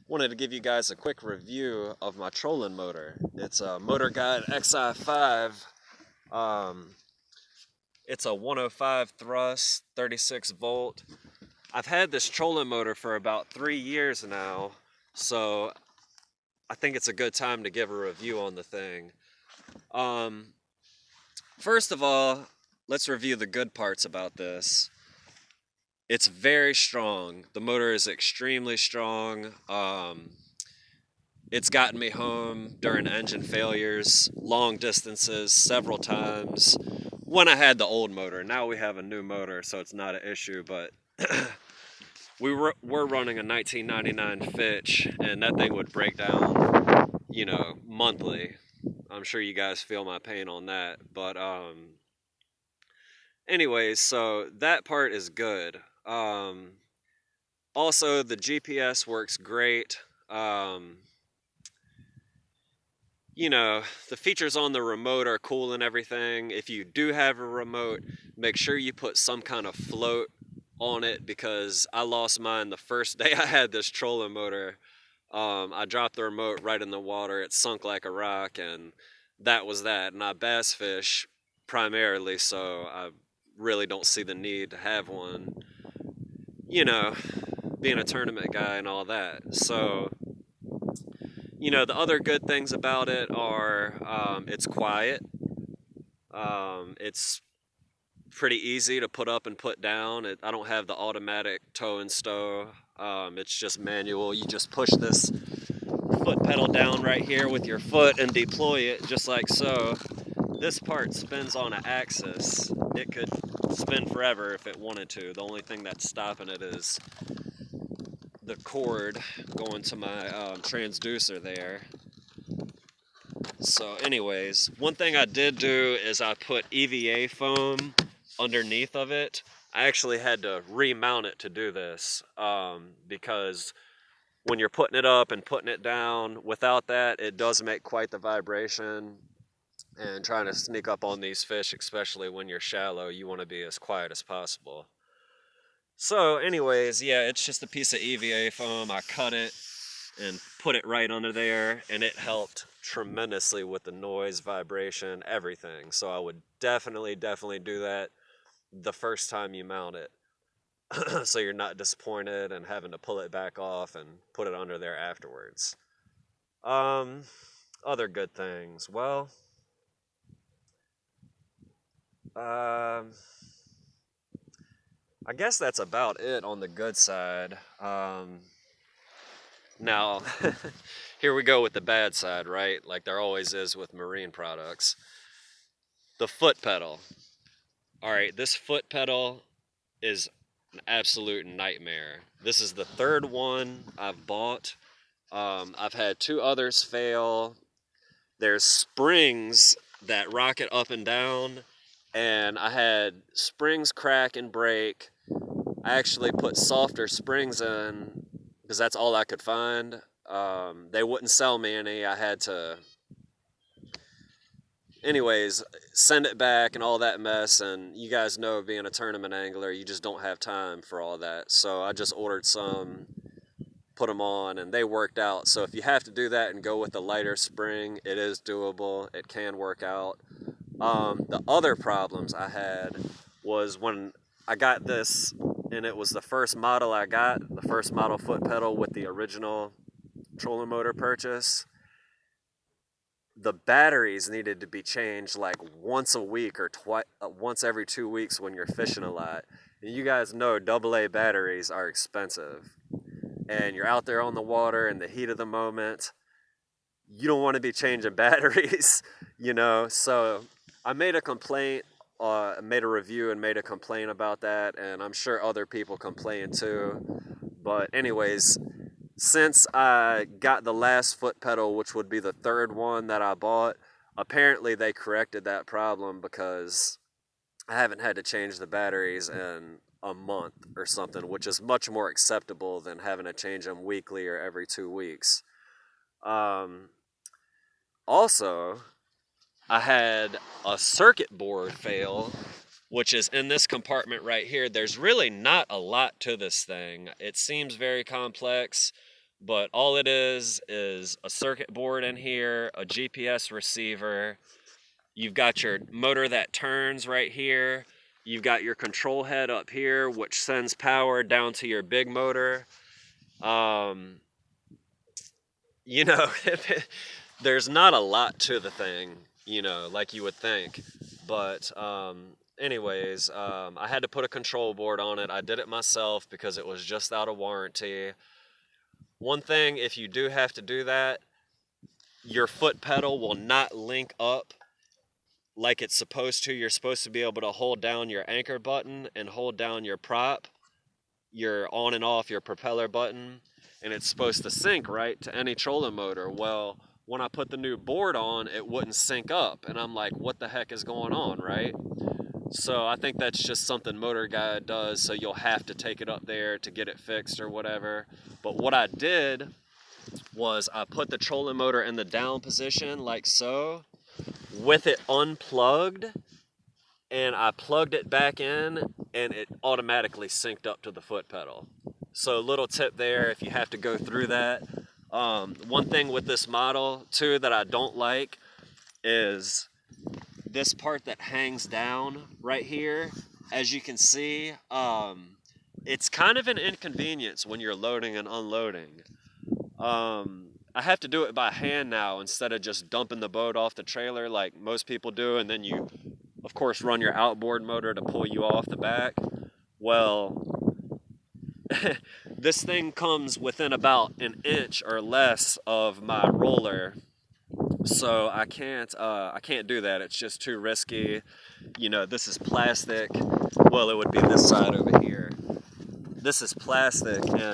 Wanted to give you guys a quick review of my trolling motor. It's a Motorguide Xi5. It's a 105 thrust, 36 volt. I've had this trolling motor for about 3 years now, so I think it's a good time to give a review on the thing. First of all, let's review the good parts about this. It's very strong. The motor is extremely strong. It's gotten me home during engine failures, long distances, several times when I had the old motor. Now we have a new motor, so it's not an issue, but we're running a 1999 Fitch, and that thing would break down, monthly. I'm sure you guys feel my pain on that, but anyways, so that part is good. Also, the GPS works great. The features on the remote are cool and everything. If you do have a remote, make sure you put some kind of float on it, because I lost mine the first day I had this trolling motor. I dropped the remote right in the water. It sunk like a rock, and that was that. And I bass fish primarily, so I really don't see the need to have one, being a tournament guy and all that. So, the other good things about it are it's quiet. It's pretty easy to put up and put down. I don't have the automatic tow and stow. It's just manual. You just push this foot pedal down right here with your foot and deploy it just like so. This part spins on an axis. It could spin forever if it wanted to. The only thing that's stopping it is the cord going to my transducer there. So anyways, one thing I did do is I put EVA foam underneath of it. I actually had to remount it to do this, because when you're putting it up and putting it down, without that, it does make quite the vibration. And trying to sneak up on these fish, especially when you're shallow, you want to be as quiet as possible. So anyways, yeah, it's just a piece of EVA foam. I cut it and put it right under there, and it helped tremendously with the noise, vibration, everything. So I would definitely do that the first time you mount it, so you're not disappointed and having to pull it back off and put it under there afterwards. Other good things, well, I guess that's about it on the good side. Now, here we go with the bad side, right? Like there always is with marine products. The foot pedal. All right, this foot pedal is an absolute nightmare. This is the third one I've bought. I've had 2 others fail. There's springs that rock it up and down, and I had springs crack and break. I actually put softer springs in because that's all I could find. They wouldn't sell me any. I had to, anyways, send it back and all that mess. And you guys know, being a tournament angler, you just don't have time for all that. So I just ordered some, put them on, and they worked out. So if you have to do that and go with a lighter spring, it is doable. It can work out. The other problems I had was when I got this, and it was the first model I got, the first model foot pedal with the original trolling motor purchase. The batteries needed to be changed like once a week or once every 2 weeks when you're fishing a lot. And you guys know AA batteries are expensive. And you're out there on the water in the heat of the moment. You don't want to be changing batteries, So I made a complaint, made a review and made a complaint about that, and I'm sure other people complain too. But anyways, since I got the last foot pedal, which would be the third one that I bought, apparently they corrected that problem, because I haven't had to change the batteries in a month or something, which is much more acceptable than having to change them weekly or every 2 weeks. Also, I had a circuit board fail, which is in this compartment right here. There's really not a lot to this thing. It seems very complex, But all it is a circuit board in here, a GPS receiver. You've got your motor that turns right here. You've got your control head up here, which sends power down to your big motor. You know, there's not a lot to the thing, you know, like you would think. But anyways, I had to put a control board on it. I did it myself because it was just out of warranty. One thing, if you do have to do that, your foot pedal will not link up like it's supposed to. You're supposed to be able to hold down your anchor button and hold down your prop, your on and off your propeller button, and it's supposed to sync right to any trolling motor. Well, when I put the new board on, it wouldn't sync up, and I'm like, what the heck is going on, right? So I think that's just something Motorguide does, so you'll have to take it up there to get it fixed or whatever. But what I did was I put the trolling motor in the down position like so, with it unplugged, and I plugged it back in, and it automatically synced up to the foot pedal. So little tip there if you have to go through that. One thing with this model too that I don't like is this part that hangs down right here. As you can see, it's kind of an inconvenience when you're loading and unloading. I have to do it by hand now instead of just dumping the boat off the trailer like most people do, and then you, of course, run your outboard motor to pull you off the back. Well, this thing comes within about an inch or less of my roller, so I can't do that. It's just too risky. You know, this is plastic. Well, it would be this side over here. This is plastic, and